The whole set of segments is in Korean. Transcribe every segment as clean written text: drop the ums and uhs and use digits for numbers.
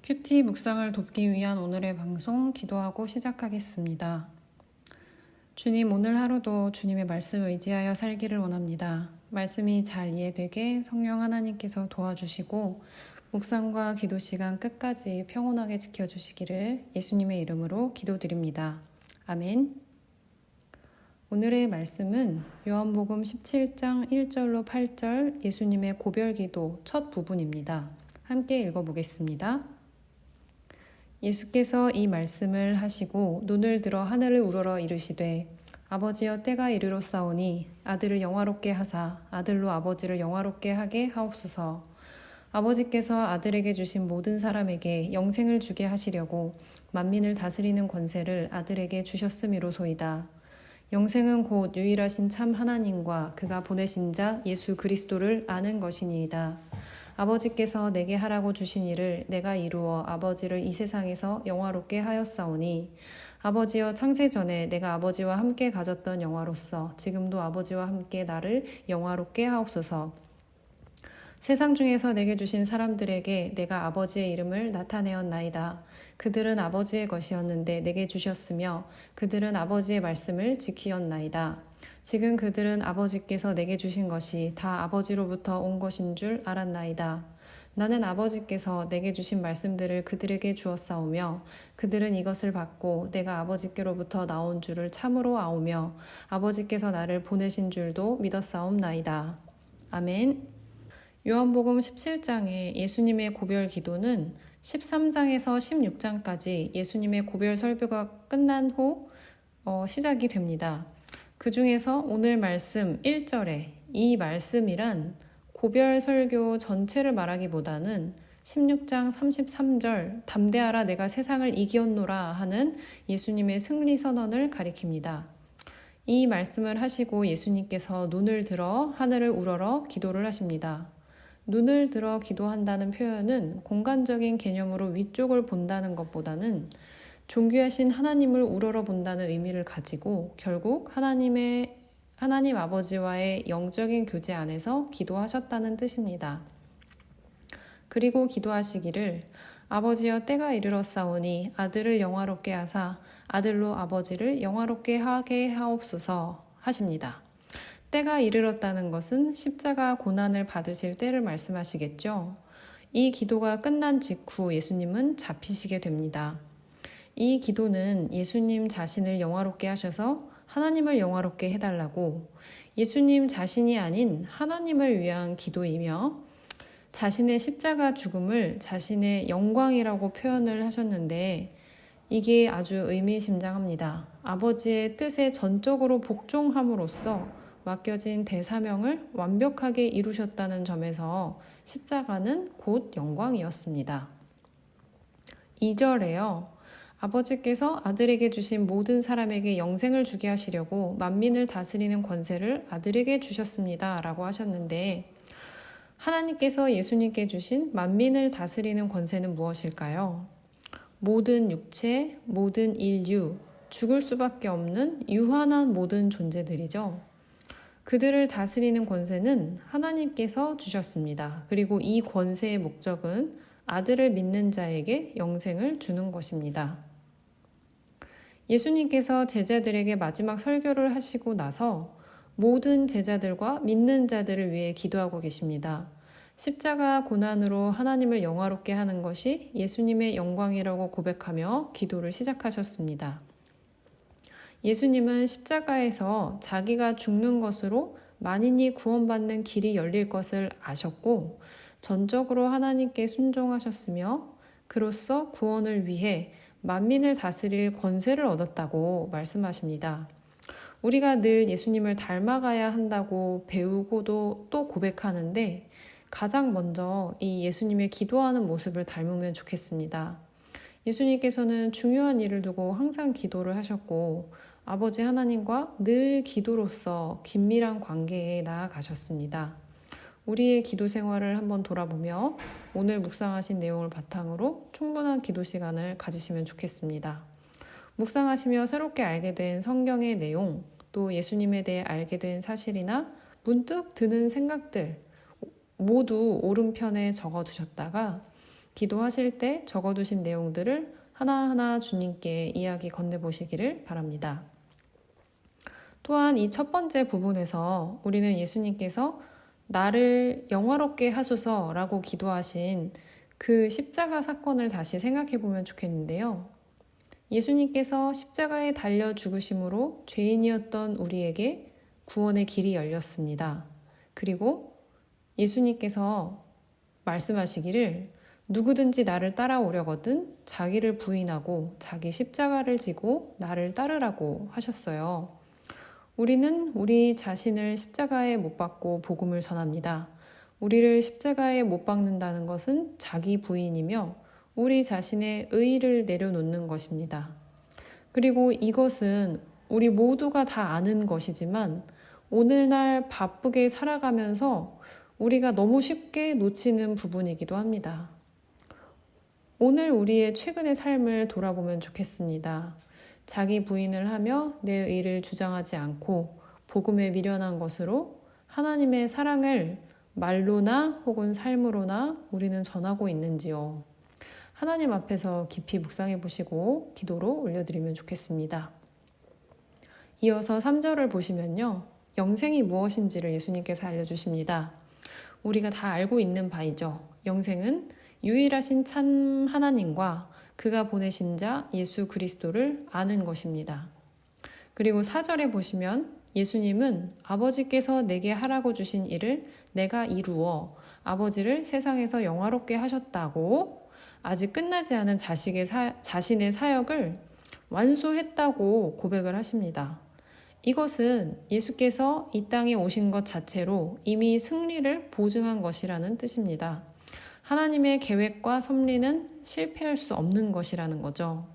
큐티 묵상을 돕기 위한 오늘의 방송 기도하고 시작하겠습니다. 주님, 오늘 하루도 주님의 말씀을 의지하여 살기를 원합니다. 말씀이 잘 이해되게 성령 하나님께서 도와주시고 묵상과 기도 시간 끝까지 평온하게 지켜주시기를 예수님의 이름으로 기도드립니다. 아멘. 오늘의 말씀은 요한복음 17장 1절로 8절 예수님의 고별기도 첫 부분입니다. 함께 읽어보겠습니다. 예수께서 이 말씀을 하시고 눈을 들어 하늘을 우러러 이르시되 아버지여 때가 이르렀사오니 아들을 영화롭게 하사 아들로 아버지를 영화롭게 하게 하옵소서. 아버지께서 아들에게 주신 모든 사람에게 영생을 주게 하시려고 만민을 다스리는 권세를 아들에게 주셨음이로소이다. 영생은 곧 유일하신 참 하나님과 그가 보내신 자 예수 그리스도를 아는 것이니이다. 아버지께서 내게 하라고 주신 일을 내가 이루어 아버지를 이 세상에서 영화롭게 하였사오니 아버지여 창세 전에 내가 아버지와 함께 가졌던 영화로서 지금도 아버지와 함께 나를 영화롭게 하옵소서. 세상 중에서 내게 주신 사람들에게 내가 아버지의 이름을 나타내었나이다. 그들은 아버지의 것이었는데 내게 주셨으며 그들은 아버지의 말씀을 지키었나이다. 지금 그들은 아버지께서 내게 주신 것이 다 아버지로부터 온 것인 줄 알았나이다. 나는 아버지께서 내게 주신 말씀들을 그들에게 주었사오며 그들은 이것을 받고 내가 아버지께로부터 나온 줄을 참으로 아오며 아버지께서 나를 보내신 줄도 믿었사옵나이다. 아멘. 요한복음 17장의 예수님의 고별 기도는 13장에서 16장까지 예수님의 고별 설교가 끝난 후 시작이 됩니다. 그 중에서 오늘 말씀 1절에 이 말씀이란 고별 설교 전체를 말하기보다는 16장 33절 담대하라 내가 세상을 이기었노라 하는 예수님의 승리 선언을 가리킵니다. 이 말씀을 하시고 예수님께서 눈을 들어 하늘을 우러러 기도를 하십니다. 눈을 들어 기도한다는 표현은 공간적인 개념으로 위쪽을 본다는 것보다는 존귀하신 하나님을 우러러 본다는 의미를 가지고 결국 하나님 아버지와의 영적인 교제 안에서 기도하셨다는 뜻입니다. 그리고 기도하시기를 아버지여 때가 이르렀사오니 아들을 영화롭게 하사 아들로 아버지를 영화롭게 하게 하옵소서 하십니다. 때가 이르렀다는 것은 십자가 고난을 받으실 때를 말씀하시겠죠. 이 기도가 끝난 직후 예수님은 잡히시게 됩니다. 이 기도는 예수님 자신을 영화롭게 하셔서 하나님을 영화롭게 해달라고 예수님 자신이 아닌 하나님을 위한 기도이며 자신의 십자가 죽음을 자신의 영광이라고 표현을 하셨는데 이게 아주 의미심장합니다. 아버지의 뜻에 전적으로 복종함으로써 맡겨진 대사명을 완벽하게 이루셨다는 점에서 십자가는 곧 영광이었습니다. 2절에요. 아버지께서 아들에게 주신 모든 사람에게 영생을 주게 하시려고 만민을 다스리는 권세를 아들에게 주셨습니다. 라고 하셨는데 하나님께서 예수님께 주신 만민을 다스리는 권세는 무엇일까요? 모든 육체, 모든 인류, 죽을 수밖에 없는 유한한 모든 존재들이죠. 그들을 다스리는 권세는 하나님께서 주셨습니다. 그리고 이 권세의 목적은 아들을 믿는 자에게 영생을 주는 것입니다. 예수님께서 제자들에게 마지막 설교를 하시고 나서 모든 제자들과 믿는 자들을 위해 기도하고 계십니다. 십자가 고난으로 하나님을 영화롭게 하는 것이 예수님의 영광이라고 고백하며 기도를 시작하셨습니다. 예수님은 십자가에서 자기가 죽는 것으로 만인이 구원받는 길이 열릴 것을 아셨고 전적으로 하나님께 순종하셨으며 그로써 구원을 위해 만민을 다스릴 권세를 얻었다고 말씀하십니다. 우리가 늘 예수님을 닮아가야 한다고 배우고도 또 고백하는데 가장 먼저 이 예수님의 기도하는 모습을 닮으면 좋겠습니다. 예수님께서는 중요한 일을 두고 항상 기도를 하셨고 아버지 하나님과 늘 기도로서 긴밀한 관계에 나아가셨습니다. 우리의 기도 생활을 한번 돌아보며 오늘 묵상하신 내용을 바탕으로 충분한 기도 시간을 가지시면 좋겠습니다. 묵상하시며 새롭게 알게 된 성경의 내용, 또 예수님에 대해 알게 된 사실이나 문득 드는 생각들 모두 오른편에 적어두셨다가 기도하실 때 적어두신 내용들을 하나하나 주님께 이야기 건네보시기를 바랍니다. 또한 이 첫 번째 부분에서 우리는 예수님께서 나를 영화롭게 하소서라고 기도하신 그 십자가 사건을 다시 생각해 보면 좋겠는데요. 예수님께서 십자가에 달려 죽으심으로 죄인이었던 우리에게 구원의 길이 열렸습니다. 그리고 예수님께서 말씀하시기를 누구든지 나를 따라오려거든 자기를 부인하고 자기 십자가를 지고 나를 따르라고 하셨어요. 우리는 우리 자신을 십자가에 못 박고 복음을 전합니다. 우리를 십자가에 못 박는다는 것은 자기 부인이며 우리 자신의 의의를 내려놓는 것입니다. 그리고 이것은 우리 모두가 다 아는 것이지만 오늘날 바쁘게 살아가면서 우리가 너무 쉽게 놓치는 부분이기도 합니다. 오늘 우리의 최근의 삶을 돌아보면 좋겠습니다. 자기 부인을 하며 내 의를 주장하지 않고 복음에 미련한 것으로 하나님의 사랑을 말로나 혹은 삶으로나 우리는 전하고 있는지요. 하나님 앞에서 깊이 묵상해 보시고 기도로 올려드리면 좋겠습니다. 이어서 3절을 보시면요. 영생이 무엇인지를 예수님께서 알려주십니다. 우리가 다 알고 있는 바이죠. 영생은 유일하신 참 하나님과 그가 보내신 자 예수 그리스도를 아는 것입니다. 그리고 4절에 보시면 예수님은 아버지께서 내게 하라고 주신 일을 내가 이루어 아버지를 세상에서 영화롭게 하셨다고 아직 끝나지 않은 자신의 사역을 완수했다고 고백을 하십니다. 이것은 예수께서 이 땅에 오신 것 자체로 이미 승리를 보증한 것이라는 뜻입니다. 하나님의 계획과 섭리는 실패할 수 없는 것이라는 거죠.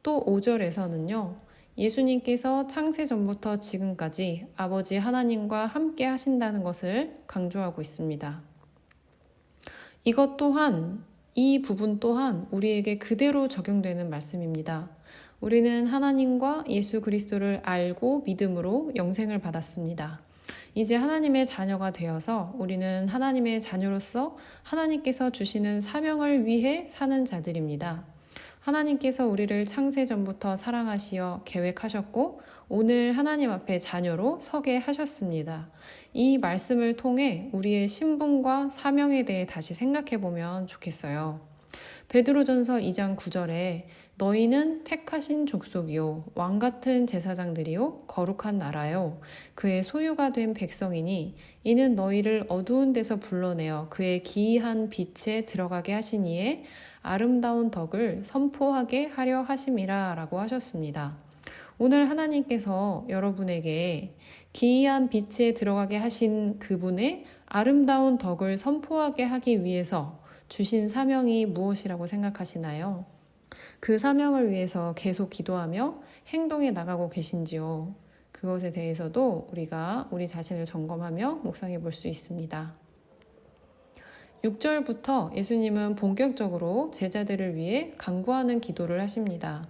또 5절에서는요. 예수님께서 창세 전부터 지금까지 아버지 하나님과 함께 하신다는 것을 강조하고 있습니다. 이 부분 또한 우리에게 그대로 적용되는 말씀입니다. 우리는 하나님과 예수 그리스도를 알고 믿음으로 영생을 받았습니다. 이제 하나님의 자녀가 되어서 우리는 하나님의 자녀로서 하나님께서 주시는 사명을 위해 사는 자들입니다. 하나님께서 우리를 창세 전부터 사랑하시어 계획하셨고 오늘 하나님 앞에 자녀로 서게 하셨습니다. 이 말씀을 통해 우리의 신분과 사명에 대해 다시 생각해 보면 좋겠어요. 베드로전서 2장 9절에 너희는 택하신 족속이요 왕 같은 제사장들이요 거룩한 나라요 그의 소유가 된 백성이니 이는 너희를 어두운 데서 불러내어 그의 기이한 빛에 들어가게 하시니에 아름다운 덕을 선포하게 하려 하심이라 라고 하셨습니다. 오늘 하나님께서 여러분에게 기이한 빛에 들어가게 하신 그분의 아름다운 덕을 선포하게 하기 위해서 주신 사명이 무엇이라고 생각하시나요? 그 사명을 위해서 계속 기도하며 행동해 나가고 계신지요? 그것에 대해서도 우리가 우리 자신을 점검하며 묵상해 볼 수 있습니다. 6절부터 예수님은 본격적으로 제자들을 위해 간구하는 기도를 하십니다.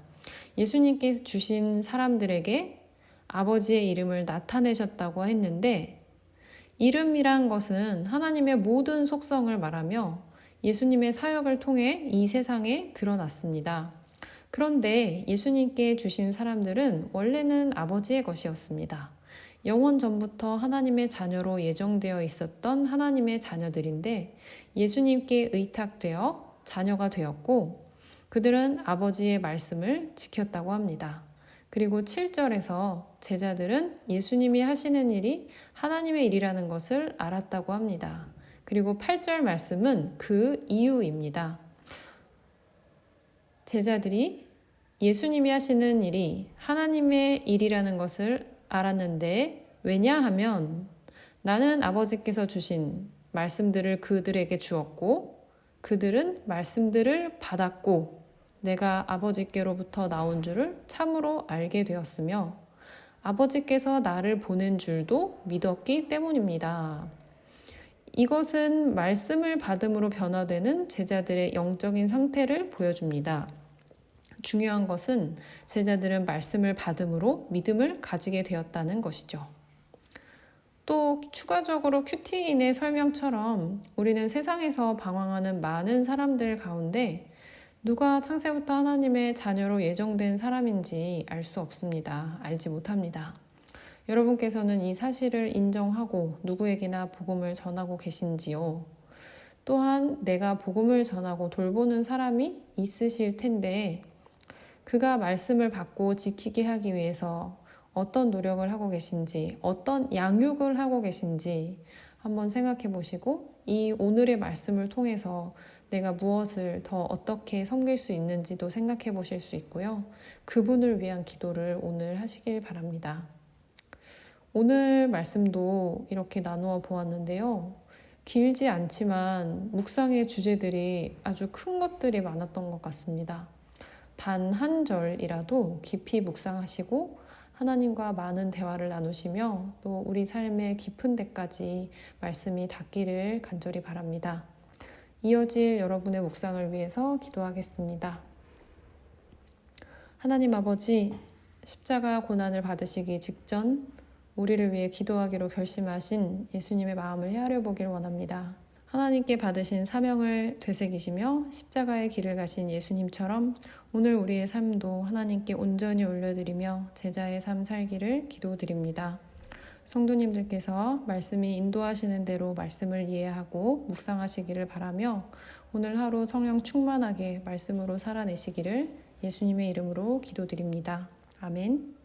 예수님께서 주신 사람들에게 아버지의 이름을 나타내셨다고 했는데 이름이란 것은 하나님의 모든 속성을 말하며 예수님의 사역을 통해 이 세상에 드러났습니다. 그런데 예수님께 주신 사람들은 원래는 아버지의 것이었습니다. 영원 전부터 하나님의 자녀로 예정되어 있었던 하나님의 자녀들인데 예수님께 의탁되어 자녀가 되었고 그들은 아버지의 말씀을 지켰다고 합니다. 그리고 7절에서 제자들은 예수님이 하시는 일이 하나님의 일이라는 것을 알았다고 합니다. 그리고 8절 말씀은 그 이유입니다. 제자들이 예수님이 하시는 일이 하나님의 일이라는 것을 알았는데 왜냐하면 나는 아버지께서 주신 말씀들을 그들에게 주었고 그들은 말씀들을 받았고 내가 아버지께로부터 나온 줄을 참으로 알게 되었으며 아버지께서 나를 보낸 줄도 믿었기 때문입니다. 이것은 말씀을 받음으로 변화되는 제자들의 영적인 상태를 보여줍니다. 중요한 것은 제자들은 말씀을 받음으로 믿음을 가지게 되었다는 것이죠. 또 추가적으로 큐티인의 설명처럼 우리는 세상에서 방황하는 많은 사람들 가운데 누가 창세부터 하나님의 자녀로 예정된 사람인지 알 수 없습니다. 알지 못합니다. 여러분께서는 이 사실을 인정하고 누구에게나 복음을 전하고 계신지요? 또한 내가 복음을 전하고 돌보는 사람이 있으실 텐데 그가 말씀을 받고 지키게 하기 위해서 어떤 노력을 하고 계신지, 어떤 양육을 하고 계신지 한번 생각해 보시고 이 오늘의 말씀을 통해서 내가 무엇을 더 어떻게 섬길 수 있는지도 생각해 보실 수 있고요. 그분을 위한 기도를 오늘 하시길 바랍니다. 오늘 말씀도 이렇게 나누어 보았는데요. 길지 않지만 묵상의 주제들이 아주 큰 것들이 많았던 것 같습니다. 단 한 절이라도 깊이 묵상하시고 하나님과 많은 대화를 나누시며 또 우리 삶의 깊은 데까지 말씀이 닿기를 간절히 바랍니다. 이어질 여러분의 묵상을 위해서 기도하겠습니다. 하나님 아버지, 십자가 고난을 받으시기 직전 우리를 위해 기도하기로 결심하신 예수님의 마음을 헤아려 보기를 원합니다. 하나님께 받으신 사명을 되새기시며 십자가의 길을 가신 예수님처럼 오늘 우리의 삶도 하나님께 온전히 올려드리며 제자의 삶 살기를 기도드립니다. 성도님들께서 말씀이 인도하시는 대로 말씀을 이해하고 묵상하시기를 바라며 오늘 하루 성령 충만하게 말씀으로 살아내시기를 예수님의 이름으로 기도드립니다. 아멘.